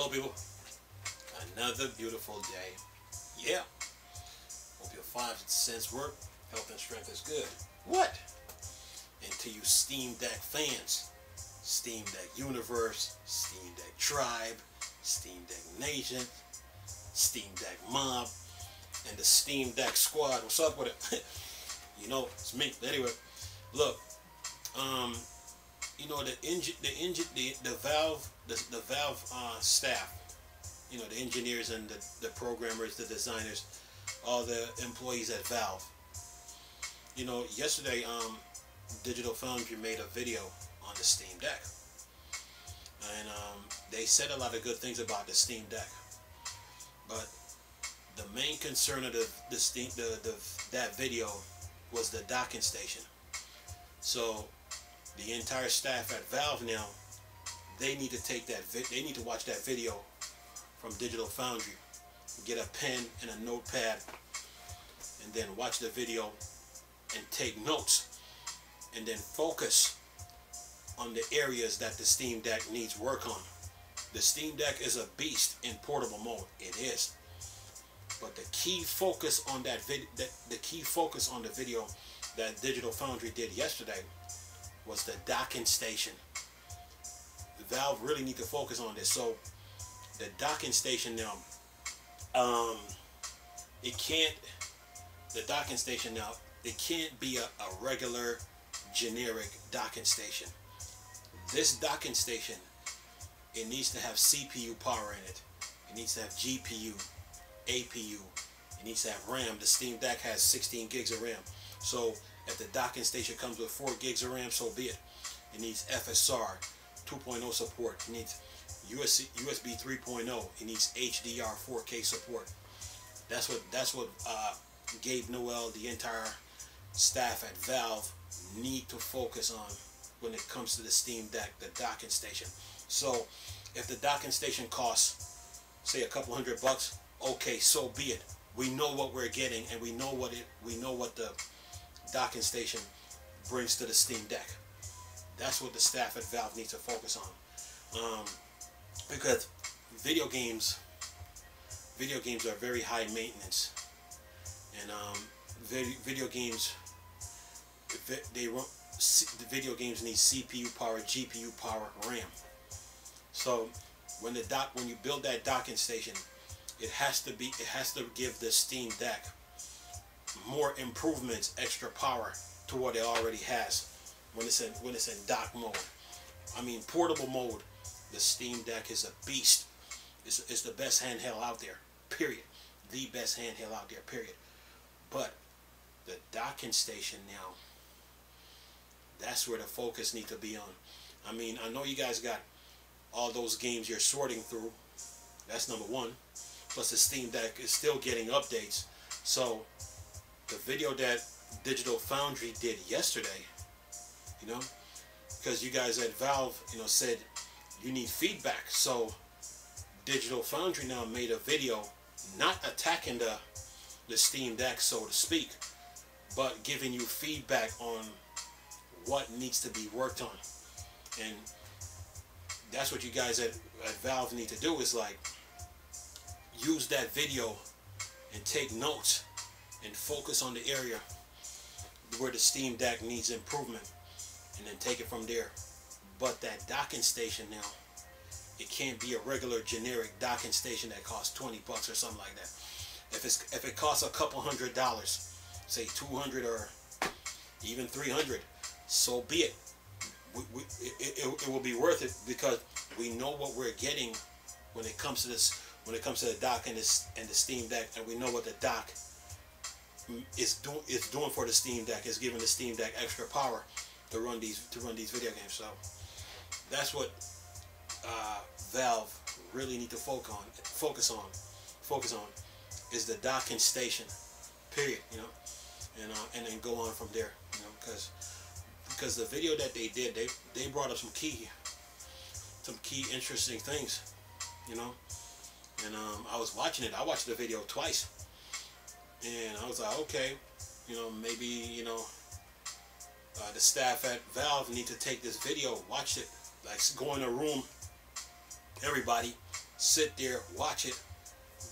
Hello people, another beautiful day. Yeah, hope your 5 cents work, health and strength is good. What? And to you Steam Deck fans, Steam Deck Universe, Steam Deck Tribe, Steam Deck Nation, Steam Deck Mob, and the Steam Deck Squad. What's up with it? You know, it's me. Anyway, look, you know, the Valve staff, you know, the engineers and the programmers, the designers, all the employees at Valve. You know, yesterday, Digital Foundry made a video on the Steam Deck, and they said a lot of good things about the Steam Deck, but the main concern of that video was the docking station. So the entire staff at Valve now, they need to take that they need to watch that video from Digital Foundry, get a pen and a notepad, and then watch the video and take notes, and then focus on the areas that the Steam Deck needs work on. The Steam Deck is a beast in portable mode. It is. But the key focus on the video that Digital Foundry did yesterday was the docking station. The Valve really need to focus on this. So the docking station now, it can't be a regular generic docking station. This docking station, it needs to have CPU power in it. It needs to have GPU, APU. It needs to have RAM. The Steam Deck has 16 gigs of RAM. So if the docking station comes with 4 gigs of RAM, so be it. It needs FSR 2.0 support. It needs USB 3.0. It needs HDR 4K support. That's what Gabe Newell, the entire staff at Valve, need to focus on when it comes to the Steam Deck, the docking station. So if the docking station costs, say, a couple $100, okay, so be it. We know what we're getting, and we know what the docking station brings to the Steam Deck. That's what the staff at Valve needs to focus on, because video games are very high maintenance, and video games need CPU power, GPU power, RAM. So when you build that docking station, it has to give the Steam Deck more improvements, extra power to what it already has when it's in dock mode. I mean, portable mode, the Steam Deck is a beast. It's the best handheld out there, period. The best handheld out there, period. But the docking station now, that's where the focus needs to be on. I mean, I know you guys got all those games you're sorting through. That's number one. Plus the Steam Deck is still getting updates. So the video that Digital Foundry did yesterday, you know, because you guys at Valve, you know, said you need feedback. So Digital Foundry now made a video not attacking the Steam Deck, so to speak, but giving you feedback on what needs to be worked on. And that's what you guys at Valve need to do, is like use that video and take notes and focus on the area where the Steam Deck needs improvement, and then take it from there. But that docking station now, it can't be a regular generic docking station that costs $20 or something like that. If it costs a couple $100, say 200 or even 300, so be it. It will be worth it, because we know what we're getting when it comes to this. When it comes to the dock and the Steam Deck, and we know what the dock is doing for the Steam Deck. It's giving the Steam Deck extra power to run these video games. So that's what Valve really need to focus on is the docking station, period. You know, and then go on from there. You know, because the video that they did, they brought up some key interesting things. You know. And I was watching it. I watched the video twice, and I was like, okay, you know, maybe, you know, the staff at Valve need to take this video, watch it, like go in a room, everybody, sit there, watch it,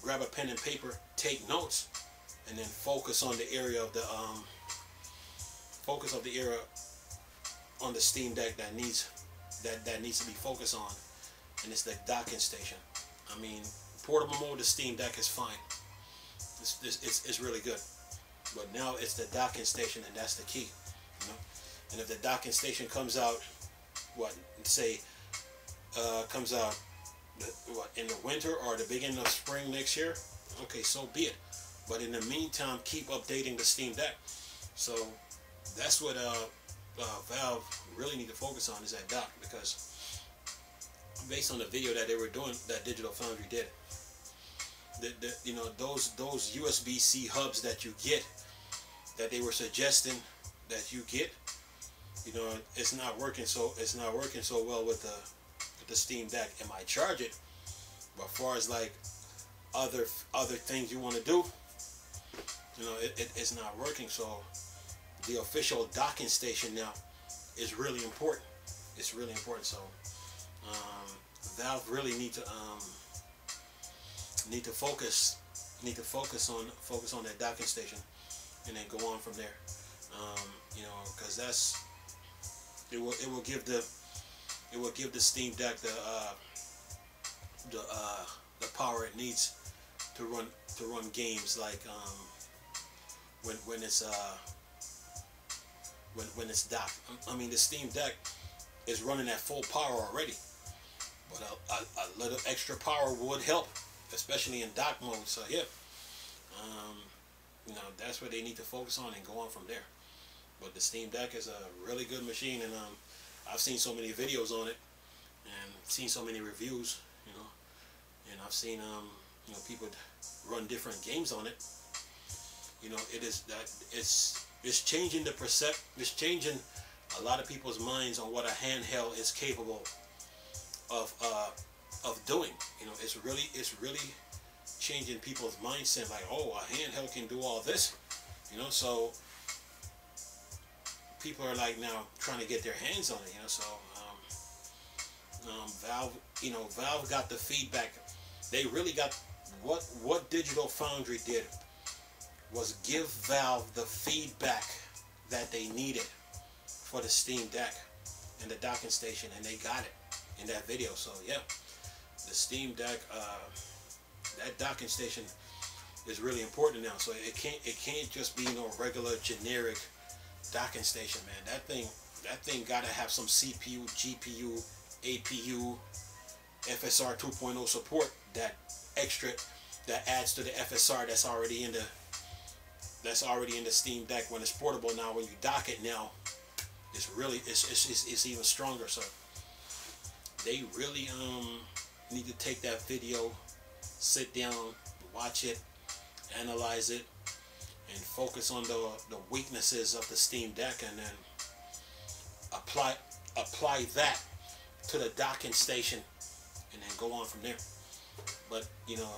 grab a pen and paper, take notes, and then focus on the area of the on the Steam Deck that needs to be focused on, and it's the docking station. I mean, portable mode, the Steam Deck is fine. It's really good, but now it's the docking station, and that's the key. You know? And if the docking station comes out, comes out in the winter or the beginning of spring next year, okay, so be it. But in the meantime, keep updating the Steam Deck. So that's what Valve really need to focus on, is that dock, because based on the video that they were doing, that Digital Foundry did, you know, those USB-C hubs that you get, that they were suggesting that you get, you know, it's not working so well with the Steam Deck. It might charge it, but as far as like other things you want to do, you know, it's not working. So the official docking station now is really important. It's really important. So Valve really need to focus on that docking station, and then go on from there. You know, because it will give the Steam Deck the power it needs to run games like when it's docked. I mean, the Steam Deck is running at full power already, but a little extra power would help, especially in dock mode. So yeah, you know, that's what they need to focus on and go on from there. But the Steam Deck is a really good machine, and I've seen so many videos on it and seen so many reviews, you know, and I've seen you know, people run different games on it. You know, it's changing it's changing a lot of people's minds on what a handheld is capable of doing. You know, it's really changing people's mindset, like, oh, a handheld can do all this, you know. So people are like now trying to get their hands on it, you know. So Valve got the feedback. They really got what Digital Foundry did was give Valve the feedback that they needed for the Steam Deck and the docking station, and they got it in that video. So yeah, the Steam Deck, that docking station is really important now. So it can't just be no regular generic docking station, man. That thing gotta have some CPU, GPU, APU, FSR 2.0 support. That extra that adds to the FSR that's already in the Steam Deck when it's portable. Now when you dock it now, it's even stronger. So they really need to take that video, sit down, watch it, analyze it, and focus on the weaknesses of the Steam Deck, and then apply that to the docking station, and then go on from there. But you know,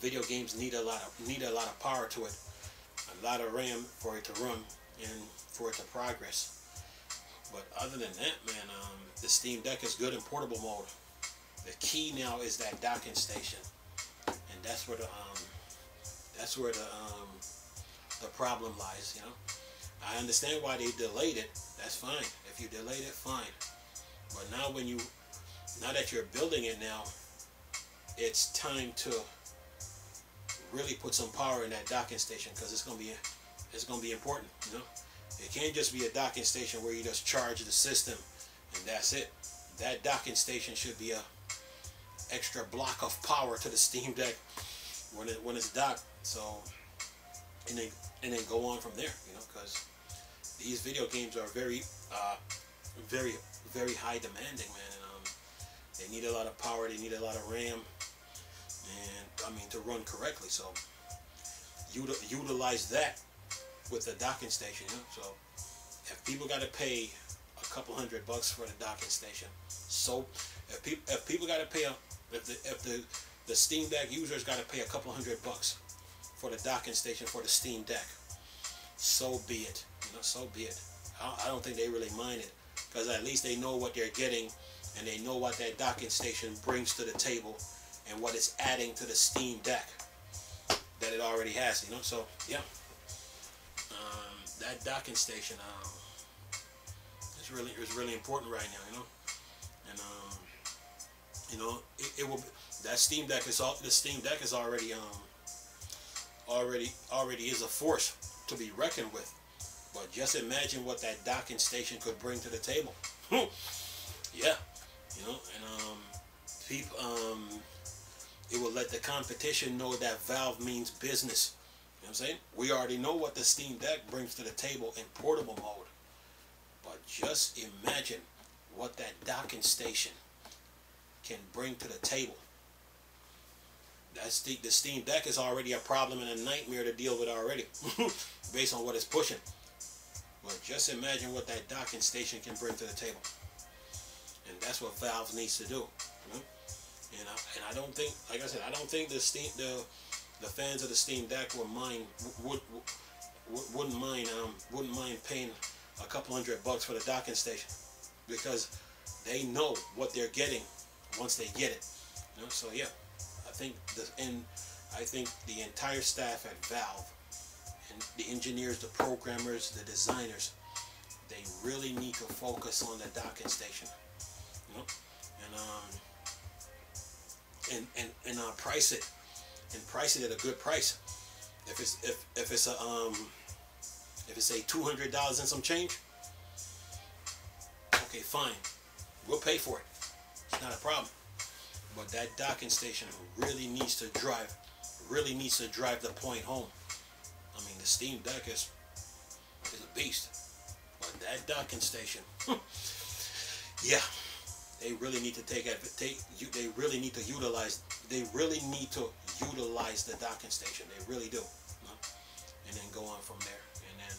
video games need a lot of power to it, a lot of RAM for it to run and for it to progress. But other than that, man, the Steam Deck is good in portable mode. The key now is that docking station, and that's where the problem lies. You know, I understand why they delayed it. That's fine. If you delayed it, fine. But now now that you're building it now, it's time to really put some power in that docking station, because it's gonna be important. You know, it can't just be a docking station where you just charge the system and that's it. That docking station should be a extra block of power to the Steam Deck when it's docked. So and then go on from there. You know, because these video games are very high demanding, man. And they need a lot of power. They need a lot of RAM. And I mean, to run correctly. So utilize that with the docking station. You know? So if people got to pay a couple $100 for the docking station, so if people got to pay if the Steam Deck users got to pay a couple $100 for the docking station for the Steam Deck, so be it. You know, so be it. I don't think they really mind it, because at least they know what they're getting and they know what that docking station brings to the table and what it's adding to the Steam Deck that it already has, you know. So yeah, that docking station is really important right now, you know. And you know, it will, that Steam Deck is all, the Steam Deck is already is a force to be reckoned with. But just imagine what that docking station could bring to the table. Yeah, you know, and people, it will let the competition know that Valve means business. You know what I'm saying? We already know what the Steam Deck brings to the table in portable mode. But just imagine what that docking station can bring to the table. That's the Steam Deck is already a problem and a nightmare to deal with already, based on what it's pushing. But just imagine what that docking station can bring to the table. And that's what Valve needs to do. You know? And I don't think, like I said, I don't think the fans of the Steam Deck wouldn't mind paying a couple $100 for the docking station, because they know what they're getting once they get it. You know, so yeah, I think the entire staff at Valve, and the engineers, the programmers, the designers, they really need to focus on the docking station. You know, and price it, at a good price. If it's say $200 and some change, okay, fine, we'll pay for it. It's not a problem. But that docking station really needs to drive the point home. I mean, the Steam Deck is a beast, but that docking station, yeah, they really need to they really need to utilize the docking station. They really do, you know? And then go on from there, and then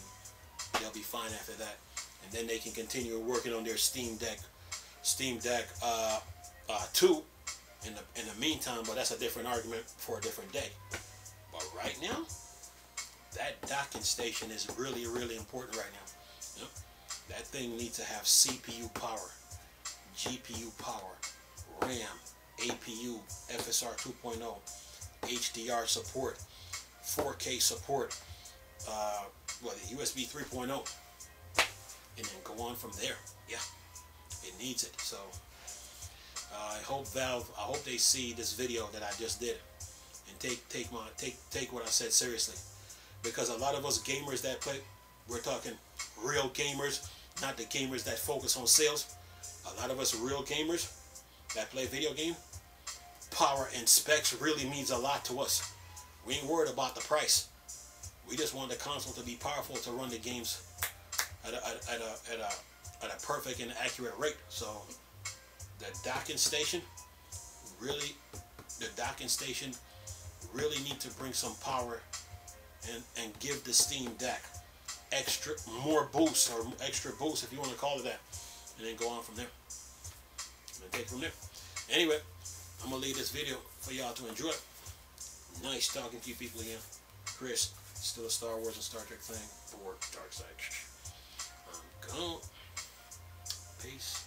they'll be fine after that. And then they can continue working on their Steam Deck 2 in the meantime, but that's a different argument for a different day. But right now, that docking station is really, really important right now. You know? That thing needs to have CPU power, GPU power, RAM, APU, FSR 2.0, HDR support, 4K support, the USB 3.0, and then go on from there. Yeah, it needs it. So I hope they see this video that I just did and take what I said seriously, because a lot of us gamers that play, we're talking real gamers, not the gamers that focus on sales. A lot of us real gamers that play video game, power and specs really means a lot to us. We ain't worried about the price. We just want the console to be powerful to run the games at a perfect and accurate rate. So the docking station really need to bring some power and give the Steam Deck extra boost if you want to call it that, and then go on from there. And take from there. Anyway, I'm gonna leave this video for y'all to enjoy. Nice talking to you people again. Chris, still a Star Wars and Star Trek thing for Dark Side. I'm gone. Peace.